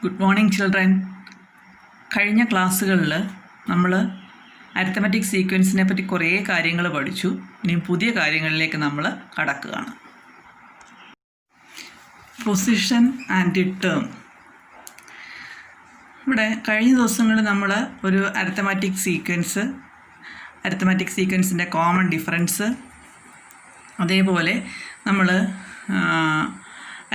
Good morning children. കഴിഞ്ഞ ക്ലാസ്സുകളിൽ നമ്മൾ അരിത്തമെറ്റിക് സീക്വൻസിനെ പറ്റി കുറേ കാര്യങ്ങൾ പഠിച്ചു. ഇനി പുതിയ കാര്യങ്ങളിലേക്ക് നമ്മൾ കടക്കുകയാണ്. Position and term. ഇവിടെ കഴിഞ്ഞ ദിവസങ്ങളിൽ നമ്മൾ ഒരു അരിത്തമെറ്റിക് സീക്വൻസിൻ്റെ കോമൺ ഡിഫറൻസ്, അതേപോലെ നമ്മൾ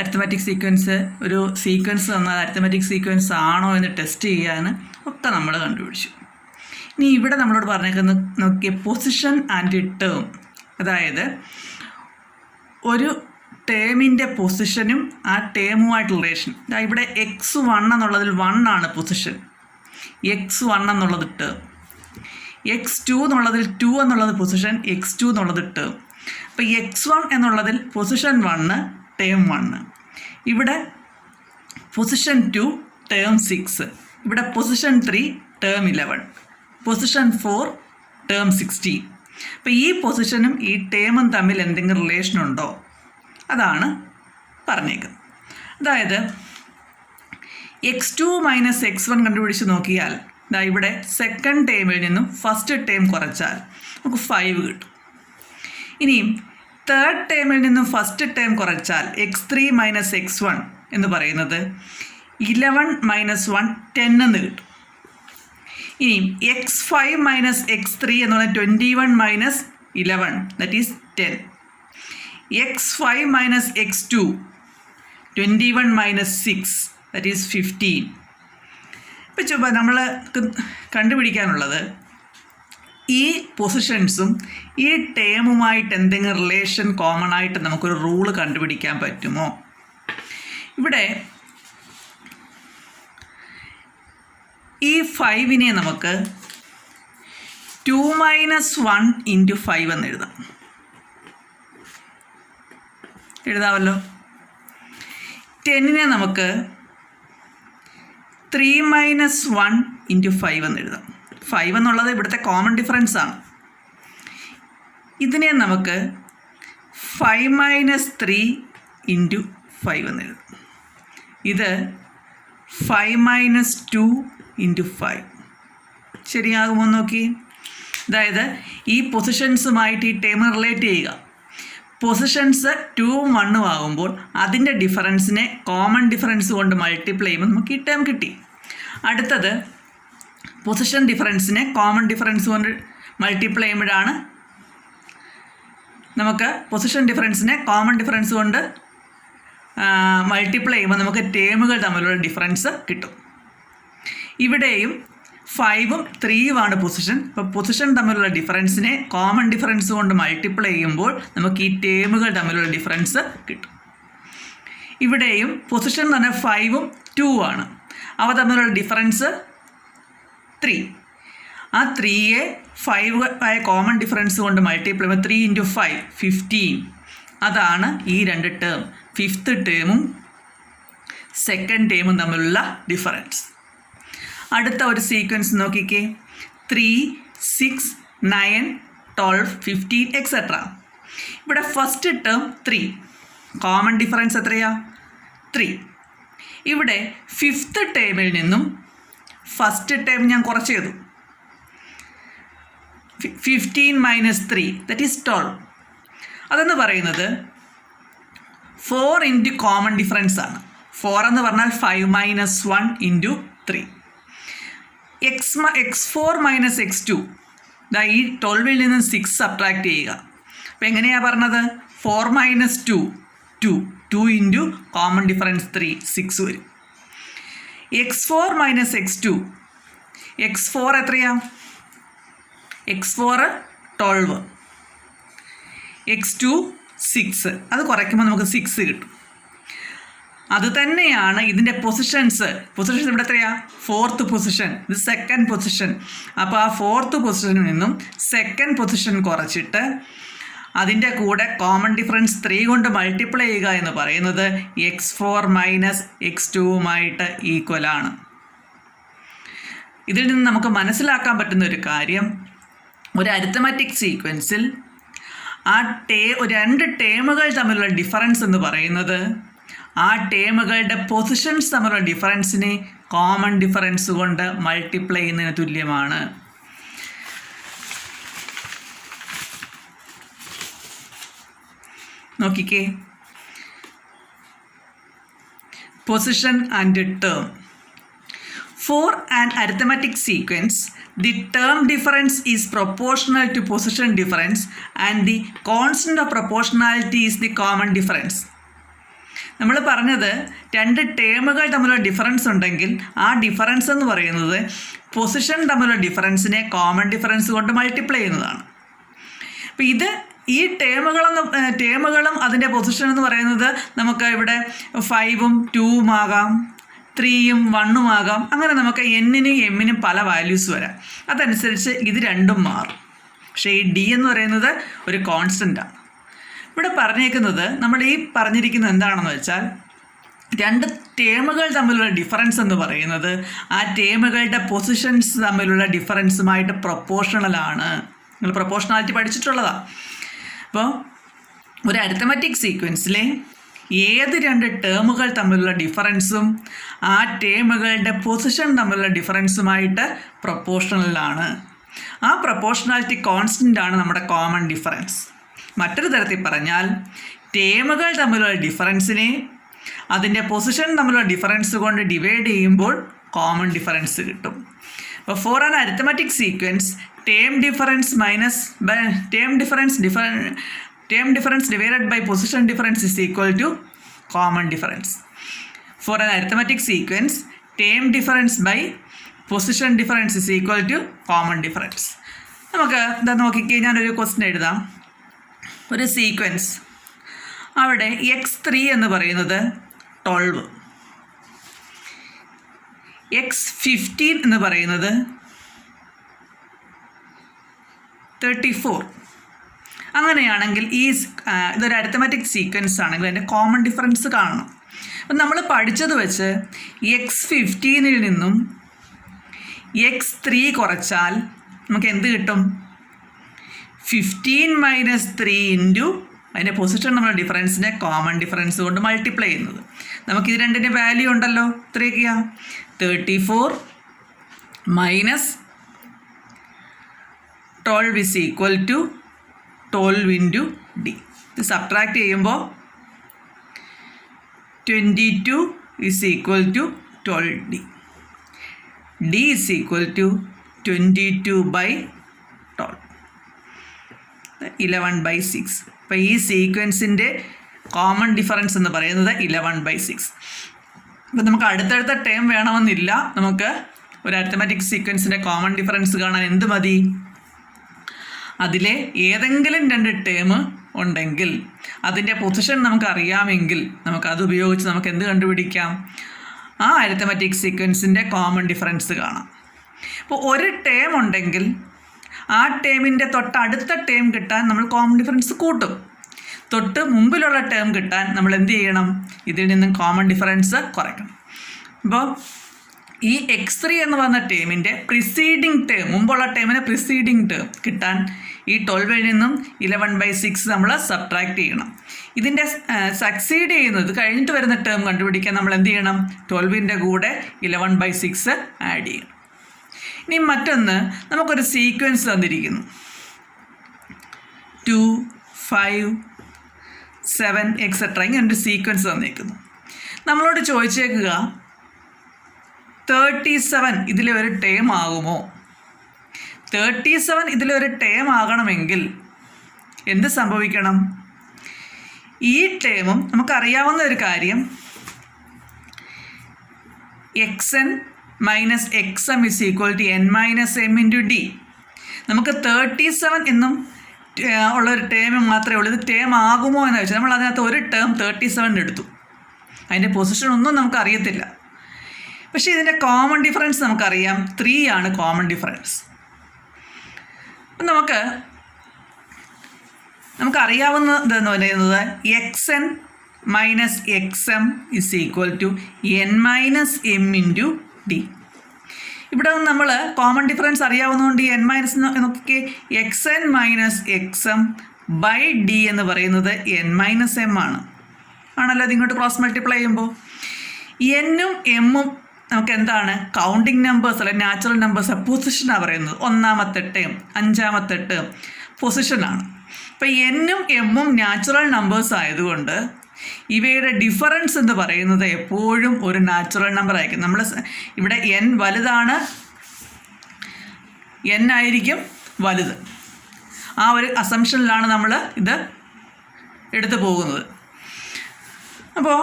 അരിത്തമെറ്റിക് സീക്വൻസ് ഒരു സീക്വൻസ് തന്നാൽ അരിത്തമെറ്റിക് സീക്വൻസ് ആണോ എന്ന് ടെസ്റ്റ് ചെയ്യാൻ ഒക്കെ നമ്മൾ കണ്ടുപിടിച്ചു. ഇനി ഇവിടെ നമ്മളോട് പറഞ്ഞേക്കുന്നത് നോക്കിയ പൊസിഷൻ ആൻഡ് ടേം, അതായത് ഒരു ടേമിൻ്റെ പൊസിഷനും ആ ടേമുമായിട്ടുള്ള റിലേഷൻ. ഇവിടെ x1 എന്നുള്ളതിൽ 1 ആണ് പൊസിഷൻ, x1 എന്നുള്ളത് ടേം, x2 എന്നുള്ളതിൽ 2 എന്നുള്ളത് പൊസിഷൻ, x2 എന്നുള്ളത് ടേം. അപ്പോൾ x1 എന്നുള്ളതിൽ പൊസിഷൻ 1 ടേം 1, ഇവിടെ പൊസിഷൻ 2 ടേം 6, ഇവിടെ പൊസിഷൻ 3 ടേം 11, പൊസിഷൻ 4 ടേം 16. അപ്പോൾ ഈ പൊസിഷനും ഈ ടേമും തമ്മിൽ എന്തെങ്കിലും റിലേഷൻ ഉണ്ടോ അതാണ് പറഞ്ഞേക്കുന്നത്. അതായത് x2 മൈനസ് x1 കണ്ടുപിടിച്ച് നോക്കിയാൽ ഇവിടെ സെക്കൻഡ് ടേമിൽ നിന്നും ഫസ്റ്റ് ടേം കുറച്ചാൽ നമുക്ക് 5 കിട്ടും. ഇനിയും തേർഡ് ടേമിൽ നിന്നും ഫസ്റ്റ് ടേം കുറച്ചാൽ x3 മൈനസ് x1 എന്ന് പറയുന്നത് 11 മൈനസ് 1 10 എന്ന് കിട്ടും. ഇനിയും x5 മൈനസ് x3 എന്ന് പറഞ്ഞാൽ 21 minus 11 that is 10. x5 minus x2 21 minus 6 that is 15. ഇപ്പോൾ നമ്മൾ കണ്ടുപിടിക്കാനുള്ളത് ഈ പൊസിഷൻസും ഈ ടേമുമായിട്ട് എന്തെങ്കിലും റിലേഷൻ കോമൺ ആയിട്ട് നമുക്കൊരു റൂള് കണ്ടുപിടിക്കാൻ പറ്റുമോ? ഇവിടെ ഈ 5നെ നമുക്ക് 2 മൈനസ് 1 ഇൻറ്റു 5 എന്ന് എഴുതാമല്ലോ. 10നെ നമുക്ക് 3 മൈനസ് 1 ഇൻറ്റു 5 എന്ന് എഴുതാം. 5 എന്നുള്ളത് ഇവിടുത്തെ കോമൺ ഡിഫറൻസ് ആണ്. ഇതിനെ നമുക്ക് 5 മൈനസ് 3 ഇൻറ്റു 5 എന്ന് എഴുതാം. ഇത് 5 മൈനസ് 2 ഇൻറ്റു 5 ശരിയാകുമോ നോക്കി. അതായത് ഈ പൊസിഷൻസുമായിട്ട് ഈ ടേം റിലേറ്റ് ചെയ്യുക. പൊസിഷൻസ് 2ഉം 1ഉം ആകുമ്പോൾ അതിൻ്റെ ഡിഫറൻസിനെ കോമൺ ഡിഫറൻസ് കൊണ്ട് മൾട്ടിപ്ലൈ ചെയ്യുമ്പോൾ നമുക്ക് ഈ ടേം കിട്ടി. അടുത്തത് പൊസിഷൻ ഡിഫറൻസിനെ കോമൺ ഡിഫറൻസ് കൊണ്ട് മൾട്ടിപ്ലൈ ചെയ്യുമ്പോഴാണ് നമുക്ക് പൊസിഷൻ ഡിഫറൻസിനെ കോമൺ ഡിഫറൻസ് കൊണ്ട് മൾട്ടിപ്ലൈ ചെയ്യുമ്പോൾ നമുക്ക് ടേമുകൾ തമ്മിലുള്ള ഡിഫറൻസ് കിട്ടും. ഇവിടെയും 5ഉം 3ഉമാണ് പൊസിഷൻ. അപ്പോൾ പൊസിഷൻ തമ്മിലുള്ള ഡിഫറൻസിനെ കോമൺ ഡിഫറൻസ് കൊണ്ട് മൾട്ടിപ്ലൈ ചെയ്യുമ്പോൾ നമുക്ക് ഈ ടേമുകൾ തമ്മിലുള്ള ഡിഫറൻസ് കിട്ടും. ഇവിടെയും പൊസിഷൻ എന്ന് പറഞ്ഞാൽ 5ഉം 2ആണ്, അവ തമ്മിലുള്ള ഡിഫറൻസ് 3. ആ 3യെ 5 ആയ കോമൺ ഡിഫറൻസ് കൊണ്ട് മൾട്ടിപ്ലൈ ചെയ്യുമ്പോൾ 3 ഇൻറ്റു 5 15. അതാണ് ഈ രണ്ട് ടേം, ഫിഫ്ത്ത് ടേമും സെക്കൻഡ് ടേമും തമ്മിലുള്ള ഡിഫറൻസ്. അടുത്ത ഒരു സീക്വൻസ് നോക്കിക്കേ. 3 6 9 12 15 എക്സെട്ര. ഇവിടെ ഫസ്റ്റ് ടേം 3, കോമൺ ഡിഫറൻസ് എത്രയാ? 3. ഇവിടെ ഫിഫ്ത്ത് ടേമിൽ നിന്നും ഫസ്റ്റ് ടേം ഞാൻ കുറച്ച് ചെയ്തു, 15 മൈനസ് 3 ദറ്റ് ഈസ് 12. അതെന്ന് പറയുന്നത് 4 ഇൻറ്റു കോമൺ ഡിഫറൻസ് ആണ്. 4 എന്ന് പറഞ്ഞാൽ 5 minus 1 into 3. x4 minus x2 ഈ 12ൽ നിന്ന് 6 സബ്ട്രാക്ട് ചെയ്യുക. അപ്പോൾ എങ്ങനെയാണ് പറഞ്ഞത്? 4 മൈനസ് 2 ഇൻറ്റു കോമൺ ഡിഫറൻസ് 3 6 വരും. x4 മൈനസ് x2, x4 എത്രയാ? x4 12, x2 6. അത് കുറയ്ക്കുമ്പോൾ നമുക്ക് 6 കിട്ടും. അത് തന്നെയാണ് ഇതിൻ്റെ പൊസിഷൻസ് ഇവിടെ എത്രയാ? 4th പൊസിഷൻ, ഇത് സെക്കൻഡ് പൊസിഷൻ. അപ്പോൾ ആ 4th പൊസിഷനിൽ നിന്നും സെക്കൻഡ് പൊസിഷൻ കുറച്ചിട്ട് അതിൻ്റെ കൂടെ കോമൺ ഡിഫറൻസ് 3 കൊണ്ട് മൾട്ടിപ്ലൈ ചെയ്യുക എന്ന് പറയുന്നത് x4 മൈനസ് x2വുമായിട്ട് ഈക്വലാണ്. ഇതിൽ നിന്ന് നമുക്ക് മനസ്സിലാക്കാൻ പറ്റുന്ന ഒരു കാര്യം, ഒരു അരിത്തമെറ്റിക് സീക്വൻസിൽ ആ രണ്ട് ടേമുകൾ തമ്മിലുള്ള ഡിഫറൻസ് എന്ന് പറയുന്നത് ആ ടേമുകളുടെ പൊസിഷൻസ് തമ്മിലുള്ള ഡിഫറൻസിനെ കോമൺ ഡിഫറൻസ് കൊണ്ട് മൾട്ടിപ്ലൈ ചെയ്യുന്നതിന് തുല്യമാണ്. നോക്കിക്കേ, position and term. For an arithmetic sequence, the term difference is proportional to position difference and the constant of proportionality is the common difference. നമ്മൾ പറഞ്ഞത് രണ്ട് ടേമുകൾ തമ്മിലുള്ള ഡിഫറൻസ് ഉണ്ടെങ്കിൽ ആ ഡിഫറൻസ് എന്ന് പറയുന്നത് പൊസിഷൻ തമ്മിലുള്ള ഡിഫറൻസിനെ കോമൺ ഡിഫറൻസ് കൊണ്ട് മൾട്ടിപ്ലൈ ചെയ്യുന്നതാണ്. അപ്പോൾ ഈ ടേമുകളും അതിൻ്റെ പൊസിഷൻ എന്ന് പറയുന്നത് നമുക്ക് ഇവിടെ 5ഉം 2ഉം ആകാം, 3യും 1ഉം ആകാം. അങ്ങനെ നമുക്ക് എന്നിനും എമ്മിനും പല വാല്യൂസ് വരാം. അതനുസരിച്ച് ഇത് രണ്ടും മാറും. പക്ഷേ ഈ ഡി എന്ന് പറയുന്നത് ഒരു കോൺസ്റ്റൻ്റാണ്. ഇവിടെ പറഞ്ഞേക്കുന്നത്, നമ്മൾ ഈ പറഞ്ഞിരിക്കുന്നത് എന്താണെന്ന് വെച്ചാൽ, രണ്ട് ടേമുകൾ തമ്മിലുള്ള ഡിഫറൻസ് എന്ന് പറയുന്നത് ആ ടേമുകളുടെ പൊസിഷൻസ് തമ്മിലുള്ള ഡിഫറൻസുമായിട്ട് പ്രൊപ്പോർഷണലാണ്. നിങ്ങൾ പ്രൊപ്പോർഷണാലിറ്റി പഠിച്ചിട്ടുള്ളതാണ്. അപ്പോൾ ഒരു അരിത്തമെറ്റിക് സീക്വൻസിലെ ഏത് രണ്ട് ടേമുകൾ തമ്മിലുള്ള ഡിഫറൻസും ആ ടേമുകളുടെ പൊസിഷൻ തമ്മിലുള്ള ഡിഫറൻസുമായിട്ട് പ്രൊപ്പോർഷണലാണ്. ആ പ്രൊപ്പോർഷണാലിറ്റി കോൺസ്റ്റൻ്റാണ് നമ്മുടെ കോമൺ ഡിഫറൻസ്. മറ്റൊരു തരത്തിൽ പറഞ്ഞാൽ, ടേമുകൾ തമ്മിലുള്ള ഡിഫറൻസിനെ അതിൻ്റെ പൊസിഷൻ തമ്മിലുള്ള ഡിഫറൻസ് കൊണ്ട് ഡിവൈഡ് ചെയ്യുമ്പോൾ കോമൺ ഡിഫറൻസ് കിട്ടും. അപ്പോൾ for an arithmetic sequence, term difference divided by position difference is equal to common difference. For an arithmetic sequence, term difference by position difference is equal to common difference. നമുക്ക് എന്താ നോക്കിക്കേ, ഞാനൊരു question എഴുതാം. ഒരു sequence, അവിടെ x3 എന്ന് പറയുന്നത് 12, x15 എന്ന് പറയുന്നത് 34. അങ്ങനെയാണെങ്കിൽ ഇതൊരു അരിത്തമെറ്റിക് സീക്വൻസ് ആണെങ്കിൽ അതിൻ്റെ കോമൺ ഡിഫറൻസ് കാണണം. അപ്പം നമ്മൾ പഠിച്ചത് വെച്ച് x15 നിന്നും x3 കുറച്ചാൽ നമുക്ക് എന്ത് കിട്ടും? 15 - 3 ഇൻറ്റു അതിൻ്റെ പൊസിഷൻ നമ്മുടെ ഡിഫറൻസിനെ കോമൺ ഡിഫറൻസ് കൊണ്ട് മൾട്ടിപ്ലൈ ചെയ്യുന്നത്. നമുക്കിത് രണ്ടിൻ്റെ വാല്യൂ ഉണ്ടല്ലോ, എത്രയൊക്കെയാ? 34 - 12 is equal to 12 into d. ഇത് സബ്ട്രാക്ട് ചെയ്യുമ്പോൾ 22 is equal to 12d. d is equal to 22/12, 11/6. അപ്പോൾ ഈ സീക്വൻസിൻ്റെ കോമൺ ഡിഫറൻസ് എന്ന് പറയുന്നത് 11/6. അപ്പോൾ നമുക്ക് അടുത്തടുത്ത ടേം വേണമെന്നില്ല. നമുക്ക് ഒരു അരിത്തമെറ്റിക് സീക്വൻസിൻ്റെ കോമൺ ഡിഫറൻസ് കാണാൻ എന്ത് മതി? അതിലെ ഏതെങ്കിലും രണ്ട് ടേം ഉണ്ടെങ്കിൽ അതിൻ്റെ പൊസിഷൻ നമുക്ക് അറിയാമെങ്കിൽ നമുക്കത് ഉപയോഗിച്ച് നമുക്ക് എന്ത് കണ്ടുപിടിക്കാം? ആ അരിത്തമെറ്റിക് സീക്വൻസിൻ്റെ കോമൺ ഡിഫറൻസ് കാണാം. അപ്പോൾ ഒരു ടേം ഉണ്ടെങ്കിൽ ആ ടേമിൻ്റെ തൊട്ടടുത്ത ടേം കിട്ടാൻ നമ്മൾ കോമൺ ഡിഫറൻസ് കൂട്ടും. തൊട്ട് മുമ്പിലുള്ള ടേം കിട്ടാൻ നമ്മൾ എന്ത് ചെയ്യണം? ഇതിൽ നിന്നും കോമൺ ഡിഫറൻസ് കുറയ്ക്കണം. അപ്പോൾ ഈ x3 എന്ന് പറഞ്ഞ ടേമിൻ്റെ പ്രിസീഡിങ് ടേം, മുമ്പുള്ള ടേമിന് പ്രിസീഡിങ് ടേം കിട്ടാൻ ഈ 12 നിന്നും 11/6 നമ്മൾ സബ്ട്രാക്ട് ചെയ്യണം. ഇതിൻ്റെ സക്സീഡ് ചെയ്യുന്നത് കഴിഞ്ഞിട്ട് വരുന്ന ടേം കണ്ടുപിടിക്കാൻ നമ്മൾ എന്ത് ചെയ്യണം? 12ൻ്റെ കൂടെ 11/6 ആഡ് ചെയ്യണം. ഇനി മറ്റൊന്ന്, നമുക്കൊരു സീക്വൻസ് തന്നിരിക്കുന്നു, 2, 5, 7 എക്സെട്ര, ഇങ്ങനൊരു സീക്വൻസ് തന്നിരിക്കുന്നു. നമ്മളോട് ചോദിച്ചേക്കുക 37 ഇതിലെ ഒരു ടേം ആകുമോ? 37 ഇതിലൊരു ടേം ആകണമെങ്കിൽ എന്ത് സംഭവിക്കണം? ഈ ടേമും നമുക്കറിയാവുന്ന ഒരു കാര്യം, xn - xm is equal to n - m into d. നമുക്ക് 37 എന്നും ഉള്ളൊരു ടേം മാത്രമേ ഉള്ളൂ. ഇത് ടേം ആകുമോ എന്ന് വെച്ചാൽ നമ്മൾ അതിനകത്ത് ഒരു ടേം 37 എടുത്തു. അതിൻ്റെ പൊസിഷൻ ഒന്നും നമുക്ക് അറിയത്തില്ല. പക്ഷേ ഇതിൻ്റെ കോമൺ ഡിഫറൻസ് നമുക്കറിയാം, 3 ആണ് കോമൺ ഡിഫറൻസ്. നമുക്കറിയാവുന്നതെന്ന് പറയുന്നത് xn - xm is equal to n - m into d. ഇവിടെ നമ്മൾ കോമൺ ഡിഫറൻസ് അറിയാവുന്നതുകൊണ്ട് ഈ n മൈനസ് നോക്കിക്കേ, xn - xm by d എന്ന് പറയുന്നത് n - m ആണ്. ആണല്ലോ അത് ഇങ്ങോട്ട് ക്രോസ് മൾട്ടിപ്ലൈ ചെയ്യുമ്പോൾ. എന്നും എമ്മും നമുക്ക് എന്താണ് കൗണ്ടിങ് നമ്പേഴ്സ് അല്ലെ നാച്ചുറൽ നമ്പേഴ്സ് പൊസിഷനാണ് പറയുന്നത്. ഒന്നാമത്തെ ടേം അഞ്ചാമത്തെ ടേം പൊസിഷനാണ്. അപ്പോൾ എന്നും എമ്മും നാച്ചുറൽ നമ്പേഴ്സ് ആയതുകൊണ്ട് ഇവയുടെ ഡിഫറൻസ് എന്ന് പറയുന്നത് എപ്പോഴും ഒരു നാച്ചുറൽ നമ്പർ ആയിരിക്കും. നമ്മൾ ഇവിടെ എൻ വലുതാണ്, എൻ ആയിരിക്കും വലുത്. ആ ഒരു അസംഷനിലാണ് നമ്മൾ ഇത് എടുത്തു പോകുന്നത്. അപ്പോൾ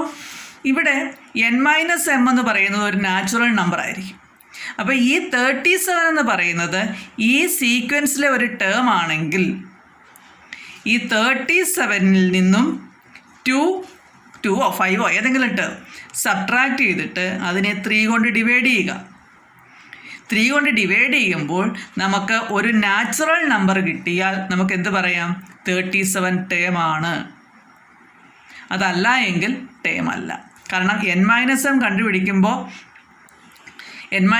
ഇവിടെ n-m എന്ന് പറയുന്നത് ഒരു നാച്ചുറൽ നമ്പർ ആയിരിക്കും. അപ്പോൾ ഈ 37 എന്ന് പറയുന്നത് ഈ സീക്വൻസിലെ ഒരു ടേം ആണെങ്കിൽ ഈ 37-ൽ നിന്നും 2 5 ഏതെങ്കിലും ടേം സബ്ട്രാക്റ്റ് ചെയ്തിട്ട് അതിനെ 3 കൊണ്ട് ഡിവൈഡ് ചെയ്യുക. 3 കൊണ്ട് ഡിവൈഡ് ചെയ്യുമ്പോൾ നമുക്ക് ഒരു നാച്ചുറൽ നമ്പർ കിട്ടിയാൽ നമുക്ക് എന്ത് പറയാം? 37 ടേം ആണ്. അതല്ല എങ്കിൽ ടേം അല്ല. കാരണം n-m കണ്ടുപിടിക്കുമ്പോൾ n-m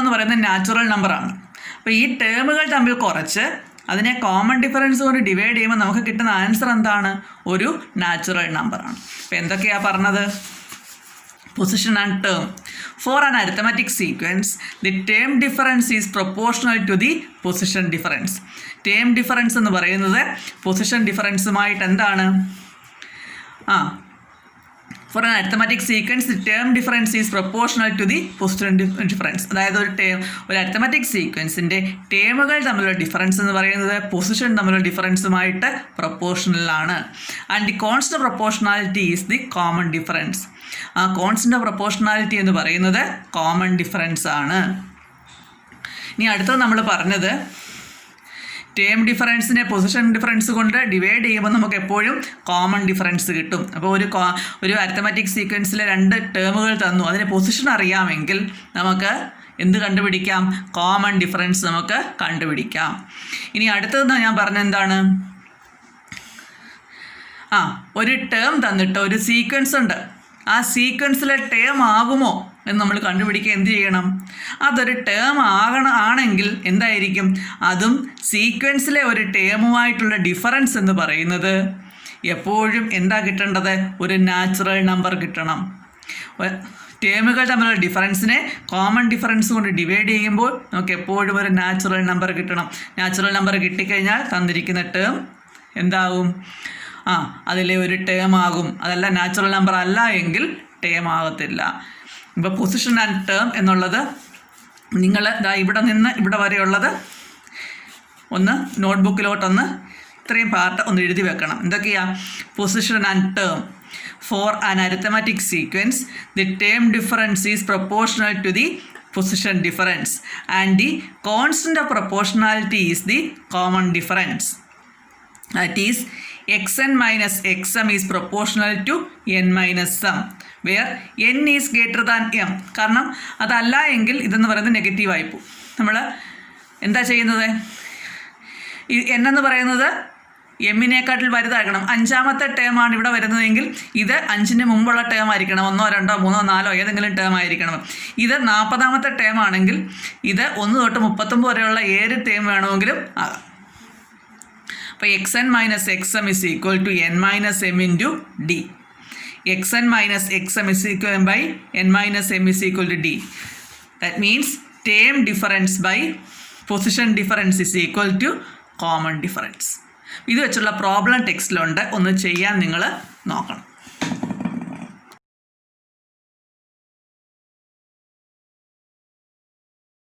എന്ന് പറയുന്നത് നാച്ചുറൽ നമ്പറാണ്. അപ്പോൾ ഈ ടേമുകൾ തമ്മിൽ കുറച്ച് അതിനെ കോമൺ ഡിഫറൻസ് കൊണ്ട് ഡിവൈഡ് ചെയ്യുമ്പോൾ നമുക്ക് കിട്ടുന്ന ആൻസർ എന്താണ്? ഒരു നാച്ചുറൽ നമ്പറാണ്. അപ്പോൾ എന്തൊക്കെയാണ് പറഞ്ഞത്? Position and term. For an arithmetic sequence the term difference is proportional to the position difference. Term difference എന്ന് പറയുന്നത് പൊസിഷൻ ഡിഫറൻസുമായിട്ട് എന്താണ്? For an arithmetic sequence the term difference is proportional to the position difference. അതായത് ഒരു arithmetic സീക്വൻസിൻ്റെ ടേമുകൾ തമ്മിലുള്ള difference എന്ന് പറയുന്നത് പൊസിഷൻ തമ്മിലുള്ള ഡിഫറൻസുമായിട്ട് പ്രൊപ്പോർഷണലാണ്. And the constant proportionality is the common difference. ആ കോൺസ്റ്റന്റ് പ്രൊപ്പോർഷണാലിറ്റി എന്ന് പറയുന്നത് കോമൺ ഡിഫറൻസ് ആണ്. ഇനി അടുത്തത് നമ്മൾ പറഞ്ഞത് ടേം ഡിഫറൻസിനെ പൊസിഷൻ ഡിഫറൻസ് കൊണ്ട് ഡിവൈഡ് ചെയ്യുമ്പോൾ നമുക്ക് എപ്പോഴും കോമൺ ഡിഫറൻസ് കിട്ടും. അപ്പോൾ ഒരു അരിത്തമാറ്റിക് സീക്വൻസിലെ 2 ടേമുകൾ തന്നു, അതിന് പൊസിഷൻ അറിയാമെങ്കിൽ നമുക്ക് എന്ത് കണ്ടുപിടിക്കാം? കോമൺ ഡിഫറൻസ് നമുക്ക് കണ്ടുപിടിക്കാം. ഇനി അടുത്തത് ഞാൻ പറഞ്ഞ എന്താണ്? ഒരു ടേം തന്നിട്ട് ഒരു സീക്വൻസ് ഉണ്ട്, ആ സീക്വൻസിലെ ടേം ആകുമോ എന്ന് നമ്മൾ കണ്ടുപിടിക്കുക എന്ത് ചെയ്യണം? അതൊരു ടേം ആണെങ്കിൽ എന്തായിരിക്കും? അതും സീക്വൻസിലെ ഒരു ടേമുമായിട്ടുള്ള ഡിഫറൻസ് എന്ന് പറയുന്നത് എപ്പോഴും എന്താ കിട്ടേണ്ടത്? ഒരു നാച്ചുറൽ നമ്പർ കിട്ടണം. ടേമുകൾ തമ്മിലുള്ള ഡിഫറൻസിനെ കോമൺ ഡിഫറൻസ് കൊണ്ട് ഡിവൈഡ് ചെയ്യുമ്പോൾ നമുക്ക് എപ്പോഴും ഒരു നാച്ചുറൽ നമ്പർ കിട്ടണം. നാച്ചുറൽ നമ്പർ കിട്ടിക്കഴിഞ്ഞാൽ തന്നിരിക്കുന്ന ടേം എന്താകും? അതിലെ ഒരു ടേം ആകും. അതല്ല നാച്ചുറൽ നമ്പർ അല്ല എങ്കിൽ ടേം ആകത്തില്ല. ഇപ്പോൾ പൊസിഷൻ ആൻഡ് ടേം എന്നുള്ളത് നിങ്ങൾ ഇവിടെ നിന്ന് ഇവിടെ വരെയുള്ളത് ഒന്ന് നോട്ട്ബുക്കിലോട്ടൊന്ന് ഇത്രയും പാർട്ട് ഒന്ന് എഴുതി വെക്കണം. എന്തൊക്കെയാണ്? Position and term. For an arithmetic sequence the term difference is proportional to the position difference and the constant of proportionality is the common difference. That is xn minus xm is proportional to n-m where n is greater than m. കാരണം അതല്ല എങ്കിൽ ഇതെന്ന് പറയുന്നത് നെഗറ്റീവായി പോകും. നമ്മൾ എന്താ ചെയ്യുന്നത്? ഈ n എന്ന് പറയുന്നത് എമ്മിനേക്കാട്ടിൽ വലുതായിരിക്കണം. 5ാമത്തെ ടേമാണ് ഇവിടെ വരുന്നതെങ്കിൽ ഇത് 5ന് മുമ്പുള്ള ടേം ആയിരിക്കണം. 1, 2, 3, 4 ഏതെങ്കിലും ടേം ആയിരിക്കണം. ഇത് 40ാമത്തെ ടേം ആണെങ്കിൽ ഇത് 1 തൊട്ട് 39 വരെയുള്ള ഏത് ടേം വേണമെങ്കിലും ആകാം. അപ്പോൾ xn minus xm is equal to n-m into d. xn minus xm is equal by n-m is equal to d. That means term difference by position difference is equal to common difference. ഇത് വെച്ചുള്ള problem ടെക്സ്റ്റിലുണ്ട്, ഒന്ന് ചെയ്യാൻ നിങ്ങൾ നോക്കണം.